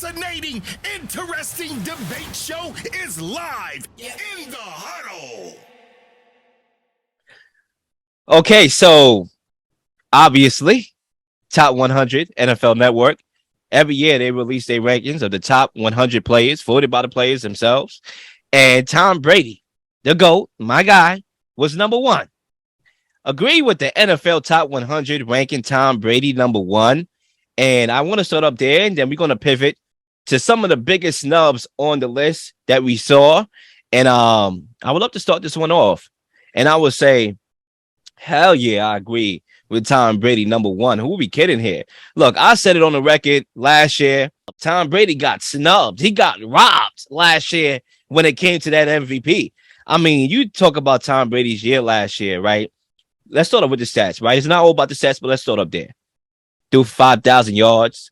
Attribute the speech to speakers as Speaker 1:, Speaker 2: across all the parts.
Speaker 1: fascinating, interesting debate show is live in the huddle.
Speaker 2: Okay, so obviously, Top 100 NFL Network. Every year they release their rankings of the top 100 players, voted by the players themselves. And Tom Brady, the GOAT, my guy, was number one. Agree with the NFL Top 100 ranking Tom Brady number one. And I want to start up there, and then we're going to pivot to some of the biggest snubs on the list that we saw. And I would love to start this one off. And I would say, hell yeah, I agree with Tom Brady number one. Who are we kidding here? Look, I said it on the record last year. Tom Brady got snubbed. He got robbed last year when it came to that MVP. I mean, you talk about Tom Brady's year last year, right? Let's start up with the stats, right? It's not all about the stats, but let's start up there. Threw 5,000 yards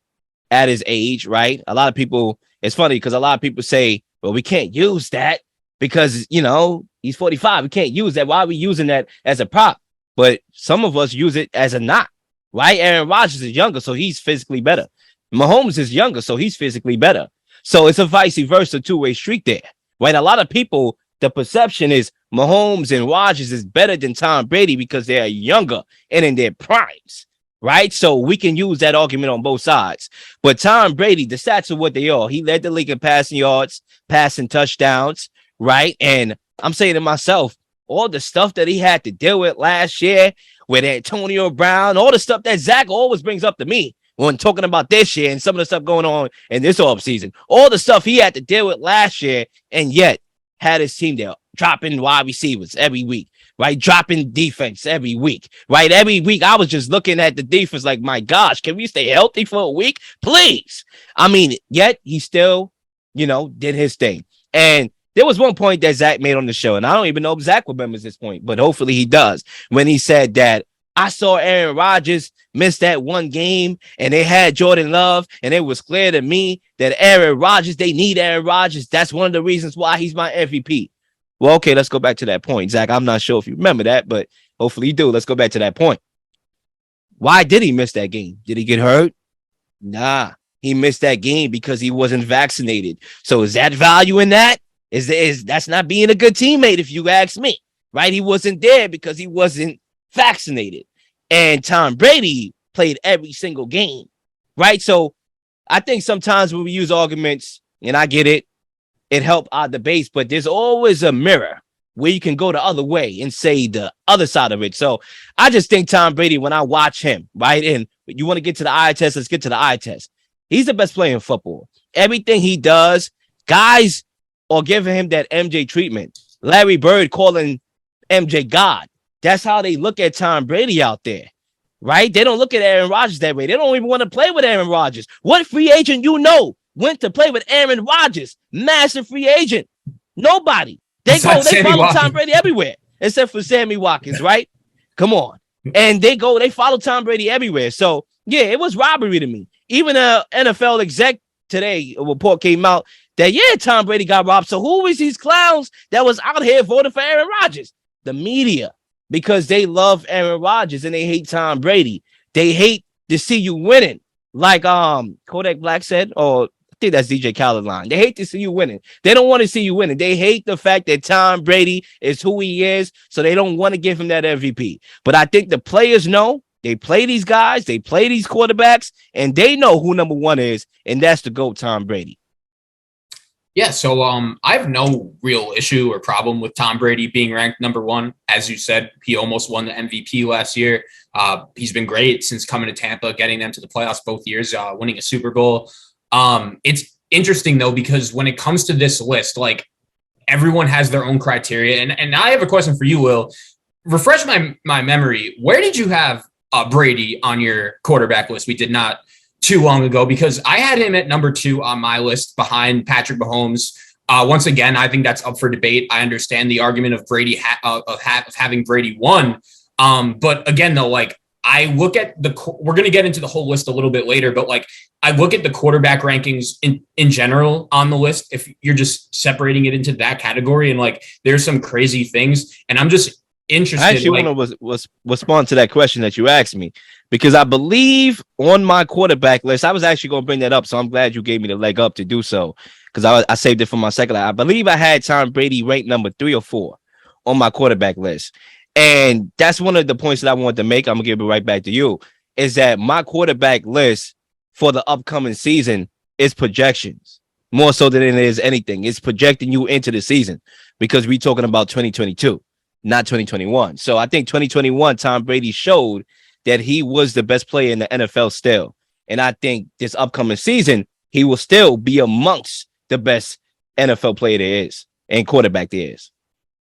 Speaker 2: at his age, right? A lot of people, it's funny because a lot of people say, well, we can't use that because, you know, he's 45. We can't use that. Why are we using that as a prop? But some of us use it as a knock, right? Aaron Rodgers is younger, so he's physically better. Mahomes is younger, so he's physically better. So it's a vice versa two-way street there, right? A lot of people, the perception is Mahomes and Rodgers is better than Tom Brady because they are younger and in their primes, right? So we can use that argument on both sides. But Tom Brady, the stats are what they are. He led the league in passing yards, passing touchdowns, right? And I'm saying to myself, all the stuff that he had to deal with last year with Antonio Brown, all the stuff that Zach always brings up to me when talking about this year and some of the stuff going on in this offseason, all the stuff he had to deal with last year, and yet had his team there dropping wide receivers every week, right? Dropping defense every week, right? Every week I was just looking at the defense like, my gosh, can we stay healthy for a week? Please. I mean, yet he still, did his thing. And there was one point that Zach made on the show, and I don't even know if Zach remembers this point, but hopefully he does, when he said that I saw Aaron Rodgers miss that one game, and they had Jordan Love, and it was clear to me that Aaron Rodgers, they need Aaron Rodgers. That's one of the reasons why he's my MVP. Well, okay, let's go back to that point. Zach, I'm not sure if you remember that, but hopefully you do. Let's go back to that point. Why did he miss that game? Did he get hurt? Nah, he missed that game because he wasn't vaccinated. So is that value in that? Is that's not being a good teammate, if you ask me, right? He wasn't there because he wasn't vaccinated. And Tom Brady played every single game, right? So I think sometimes when we use arguments, and I get it, it helped our debates, but there's always a mirror where you can go the other way and say the other side of it. So I just think Tom Brady, when I watch him, right, and you want to get to the eye test, let's get to the eye test. He's the best player in football. Everything he does, guys are giving him that MJ treatment. Larry Bird calling MJ God. That's how they look at Tom Brady out there, right? They don't look at Aaron Rodgers that way. They don't even want to play with Aaron Rodgers. What free agent went to play with Aaron Rodgers? Massive free agent. Nobody. They follow Tom Brady everywhere, except for Sammy Watkins, right? Come on. And they follow Tom Brady everywhere. So, yeah, it was robbery to me. Even an NFL exec today, a report came out that, yeah, Tom Brady got robbed. So who is these clowns that was out here voting for Aaron Rodgers? The media, because they love Aaron Rodgers and they hate Tom Brady. They hate to see you winning. Like Kodak Black said, or I think that's DJ Khaled line. They hate to see you winning. They don't want to see you winning. They hate the fact that Tom Brady is who he is, so they don't want to give him that MVP. But I think the players know. They play these guys, they play these quarterbacks, and they know who number one is, and that's the GOAT, Tom Brady.
Speaker 3: Yeah, so I have no real issue or problem with Tom Brady being ranked number one. As you said, he almost won the MVP last year. He's been great since coming to Tampa, getting them to the playoffs both years, winning a Super Bowl. It's interesting, though, because when it comes to this list, like, everyone has their own criteria. And I have a question for you, Will. Refresh my memory. Where did you have Brady on your quarterback list? We did not too long ago, because I had him at number 2 on my list behind Patrick Mahomes. Once again, I think that's up for debate. I understand the argument of Brady of having Brady 1. But again, though, like, I look at we're going to get into the whole list a little bit later, but like, I look at the quarterback rankings in general on the list, if you're just separating it into that category, and like, there's some crazy things, and I'm just interested.
Speaker 2: I actually want to respond to that question that you asked me, because I believe on my quarterback list, I was actually going to bring that up. So I'm glad you gave me the leg up to do so, because I saved it for my second. I believe I had Tom Brady ranked number 3 or 4 on my quarterback list. And that's one of the points that I wanted to make. I'm going to give it right back to you, is that my quarterback list for the upcoming season is projections more so than it is anything. It's projecting you into the season, because we're talking about 2022, not 2021. So I think 2021, Tom Brady showed that he was the best player in the NFL still. And I think this upcoming season, he will still be amongst the best NFL player there is and quarterback there is.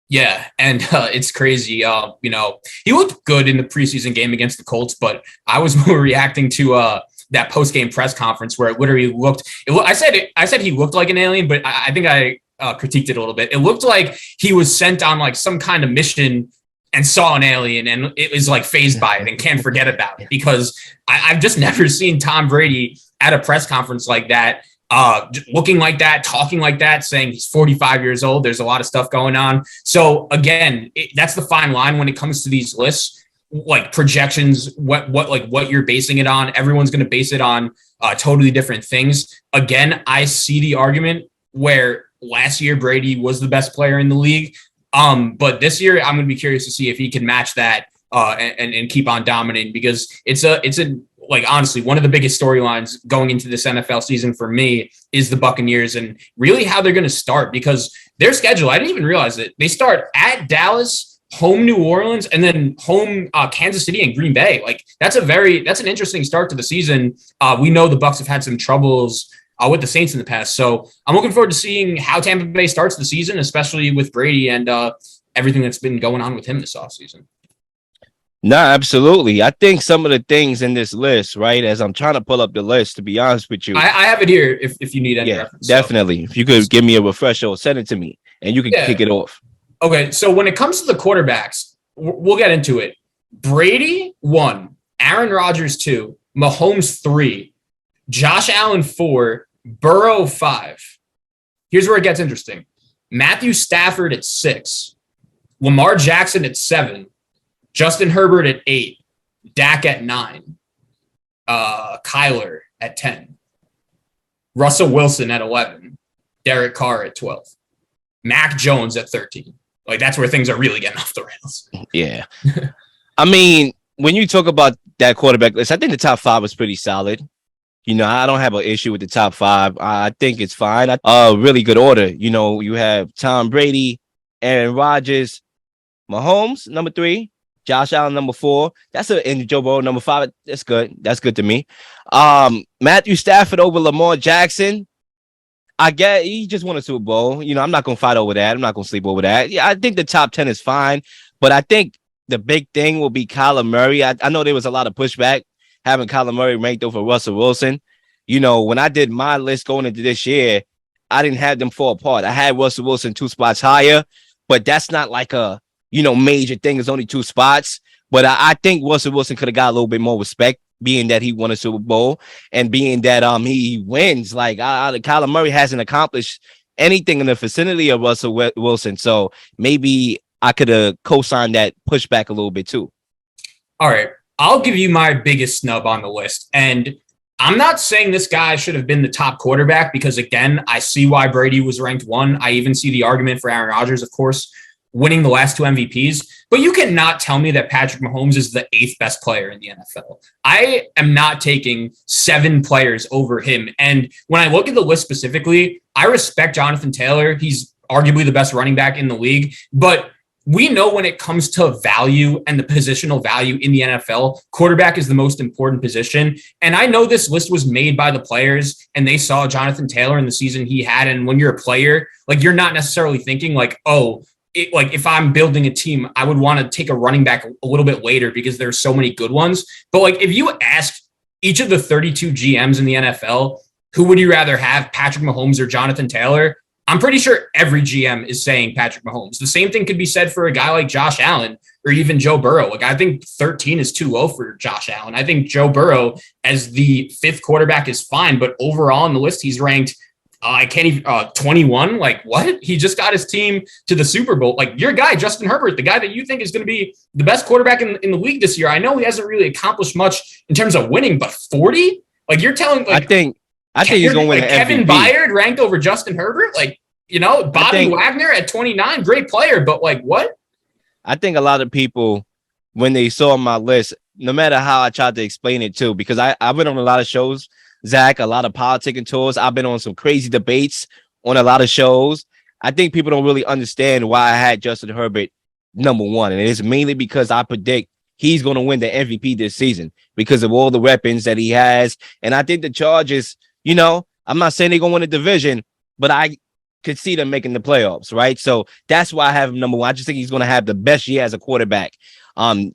Speaker 3: Yeah, and it's crazy. He looked good in the preseason game against the Colts, but I was more reacting to that post-game press conference where it literally looked. I said he looked like an alien, but I think I critiqued it a little bit. It looked like he was sent on like some kind of mission and saw an alien and it was like phased by it and can't forget about it, because I've just never seen Tom Brady at a press conference like that. Looking like that, talking like that, saying he's 45 years old. There's a lot of stuff going on. So again, that's the fine line when it comes to these lists, like projections, what you're basing it on. Everyone's going to base it on totally different things. Again, I see the argument where last year Brady was the best player in the league. But this year I'm going to be curious to see if he can match that and keep on dominating, because it's a like, honestly, one of the biggest storylines going into this NFL season for me is the Buccaneers and really how they're going to start, because their schedule, I didn't even realize it. They start at Dallas, home New Orleans, and then home Kansas City and Green Bay. Like, that's an interesting start to the season. We know the Bucs have had some troubles with the Saints in the past. So I'm looking forward to seeing how Tampa Bay starts the season, especially with Brady and everything that's been going on with him this offseason.
Speaker 2: No, absolutely. I think some of the things in this list, right, as I'm trying to pull up the list, to be honest with you.
Speaker 3: I have it here if you need any reference.
Speaker 2: Definitely. So. If you could give me a refresher or send it to me and you can kick it off.
Speaker 3: Okay, so when it comes to the quarterbacks, we'll get into it. Brady 1, Aaron Rodgers 2, Mahomes 3, Josh Allen 4, Burrow 5. Here's where it gets interesting. Matthew Stafford at 6, Lamar Jackson at 7, Justin Herbert at 8, Dak at 9, Kyler at 10, Russell Wilson at 11, Derek Carr at 12, Mac Jones at 13. Like, that's where things are really getting off the rails.
Speaker 2: Yeah. I mean, when you talk about that quarterback list, I think the top 5 was pretty solid. You know, I don't have an issue with the top 5. I think it's fine. Really good order. You know, you have Tom Brady, Aaron Rodgers, Mahomes, number 3. Josh Allen, number 4. And Joe Burrow, number 5. That's good. That's good to me. Matthew Stafford over Lamar Jackson. I get he just won a Super Bowl. You know, I'm not going to fight over that. I'm not going to sleep over that. Yeah, I think the top 10 is fine. But I think the big thing will be Kyler Murray. I know there was a lot of pushback having Kyler Murray ranked over Russell Wilson. You know, when I did my list going into this year, I didn't have them fall apart. I had Russell Wilson 2 spots higher, but that's not like a, major thing. It's only 2 spots. But I think Russell Wilson could have got a little bit more respect, being that he won a Super Bowl and being that he wins. Like, Kyler Murray hasn't accomplished anything in the vicinity of Russell Wilson. So maybe I could have co-signed that pushback a little bit too.
Speaker 3: All right. I'll give you my biggest snub on the list. And I'm not saying this guy should have been the top quarterback, because, again, I see why Brady was ranked 1. I even see the argument for Aaron Rodgers, of course, winning the last 2 MVPs. But you cannot tell me that Patrick Mahomes is the 8th best player in the NFL. I am not taking 7 players over him. And when I look at the list specifically, I respect Jonathan Taylor. He's arguably the best running back in the league. But we know when it comes to value and the positional value in the NFL, quarterback is the most important position. And I know this list was made by the players and they saw Jonathan Taylor in the season he had. And when you're a player, like, you're not necessarily thinking like, if I'm building a team, I would want to take a running back a little bit later because there's so many good ones. But like, if you ask each of the 32 GMs in the NFL, who would you rather have, Patrick Mahomes or Jonathan Taylor? I'm pretty sure every GM is saying Patrick Mahomes. The same thing could be said for a guy like Josh Allen or even Joe Burrow. Like, I think 13 is too low for Josh Allen. I think Joe Burrow as the 5th quarterback is fine, but overall on the list, he's ranked I can't even 21. Like what? He just got his team to the Super Bowl. Like your guy, Justin Herbert, the guy that you think is going to be the best quarterback in the league this year. I know he hasn't really accomplished much in terms of winning, but 40? Like you're telling, like,
Speaker 2: I think he's going to win
Speaker 3: like
Speaker 2: an
Speaker 3: Kevin
Speaker 2: MVP.
Speaker 3: Byard ranked over Justin Herbert. Like, you know, Bobby Wagner at 29, great player, but like what?
Speaker 2: I think a lot of people, when they saw my list, no matter how I tried to explain it too, because I've been on a lot of shows, Zach, a lot of politicking tours. I've been on some crazy debates on a lot of shows. I think people don't really understand why I had Justin Herbert number one. And it's mainly because I predict he's going to win the MVP this season because of all the weapons that he has. And I think the Chargers, you know, I'm not saying they're going to win the division, but I could see them making the playoffs, right? So that's why I have him number one. I just think he's going to have the best year as a quarterback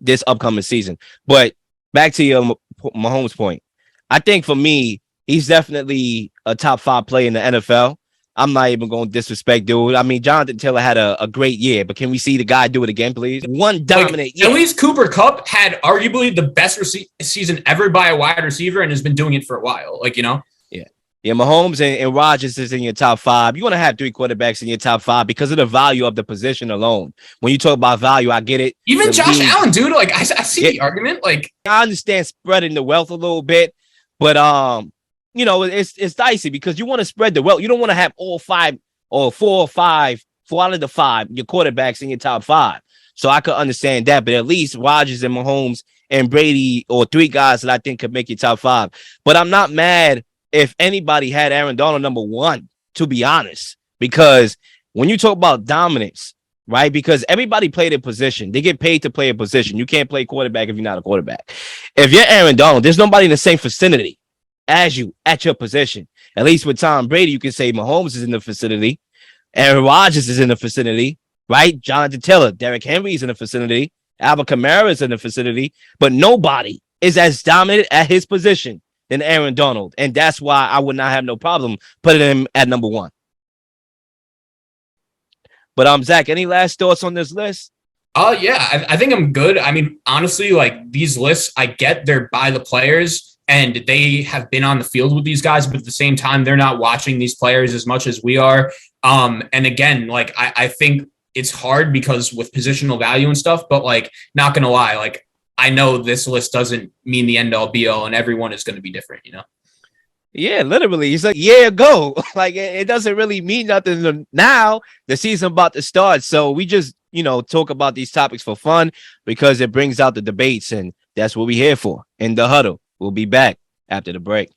Speaker 2: this upcoming season. But back to your Mahomes point, I think for me, he's definitely a top 5 player in the NFL. I'm not even going to disrespect dude. I mean, Jonathan Taylor had a great year, but can we see the guy do it again, please? One dominant year.
Speaker 3: At least Cooper Kupp had arguably the best season ever by a wide receiver and has been doing it for a while. Like, you know?
Speaker 2: Yeah, Mahomes and Rodgers is in your top 5. You want to have 3 quarterbacks in your top 5 because of the value of the position alone. When you talk about value, I get it.
Speaker 3: Even Josh Allen, dude. Like, I see the argument. Like,
Speaker 2: I understand spreading the wealth a little bit, but you know, it's dicey because you want to spread the wealth. You don't want to have all 5 or 4 out of the 5 your quarterbacks in your top 5. So I could understand that, but at least Rodgers and Mahomes and Brady or 3 guys that I think could make your top 5. But I'm not mad if anybody had Aaron Donald number 1, to be honest, because when you talk about dominance, right? Because everybody played a position. They get paid to play a position. You can't play quarterback if you're not a quarterback. If you're Aaron Donald, there's nobody in the same vicinity as you at your position. At least with Tom Brady, you can say Mahomes is in the vicinity. Aaron Rodgers is in the vicinity, right? Jonathan Taylor, Derrick Henry is in the vicinity. Alvin Kamara is in the vicinity. But nobody is as dominant at his position than Aaron Donald. And that's why I would not have no problem putting him at number 1. But Zach, any last thoughts on this list?
Speaker 3: Yeah, I think I'm good. I mean, honestly, like these lists, I get they're by the players and they have been on the field with these guys, but at the same time, they're not watching these players as much as we are. And again, like I think it's hard because with positional value and stuff, but like not gonna lie, like I know this list doesn't mean the end all be all and everyone is going to be different, you know?
Speaker 2: Yeah, literally. It's like, yeah, go. Like, it doesn't really mean nothing now. The season about to start. So we just, you know, talk about these topics for fun because it brings out the debates. And that's what we're here for in the huddle. We'll be back after the break.